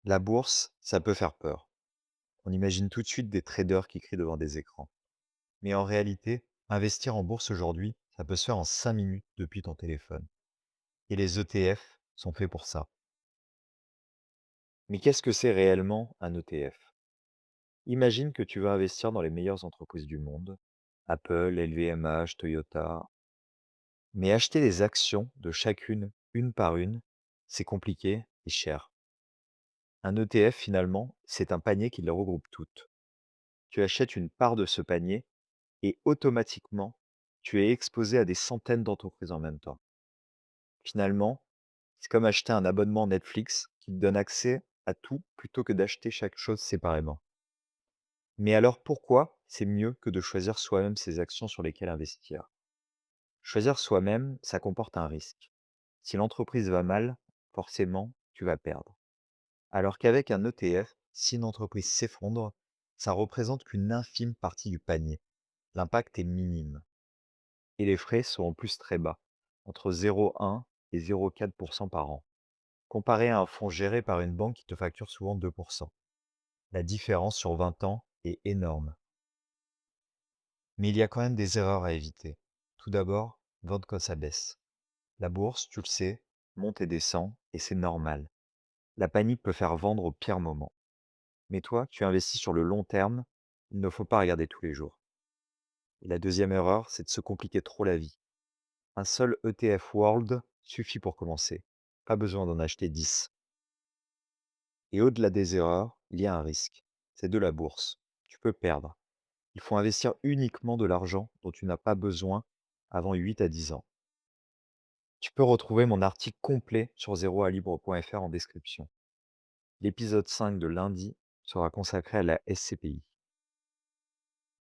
La bourse, ça peut faire peur. On imagine tout de suite des traders qui crient devant des écrans. Mais en réalité, investir en bourse aujourd'hui, ça peut se faire en 5 minutes depuis ton téléphone. Et les ETF sont faits pour ça. Mais qu'est-ce que c'est réellement un ETF? Imagine que tu veux investir dans les meilleures entreprises du monde, Apple, LVMH, Toyota. Mais acheter les actions de chacune, une par une, c'est compliqué et cher. Un ETF, finalement, c'est un panier qui les regroupe toutes. Tu achètes une part de ce panier et automatiquement, tu es exposé à des centaines d'entreprises en même temps. Finalement, c'est comme acheter un abonnement Netflix qui te donne accès à tout plutôt que d'acheter chaque chose séparément. Mais alors pourquoi c'est mieux que de choisir soi-même ses actions sur lesquelles investir? Choisir soi-même, ça comporte un risque. Si l'entreprise va mal, forcément, tu vas perdre. Alors qu'avec un ETF, si une entreprise s'effondre, ça représente qu'une infime partie du panier. L'impact est minime. Et les frais sont en plus très bas, entre 0,1 et 0,4% par an, comparé à un fonds géré par une banque qui te facture souvent 2%. La différence sur 20 ans est énorme. Mais il y a quand même des erreurs à éviter. Tout d'abord, vendre quand ça baisse. La bourse, tu le sais, monte et descend, et c'est normal. La panique peut faire vendre au pire moment. Mais toi, tu investis sur le long terme, il ne faut pas regarder tous les jours. Et la deuxième erreur, c'est de se compliquer trop la vie. Un seul ETF World suffit pour commencer. Pas besoin d'en acheter 10. Et au-delà des erreurs, il y a un risque. C'est de la bourse. Tu peux perdre. Il faut investir uniquement de l'argent dont tu n'as pas besoin avant 8 à 10 ans. Tu peux retrouver mon article complet sur zeroalibre.fr en description. L'épisode 5 de lundi sera consacré à la SCPI.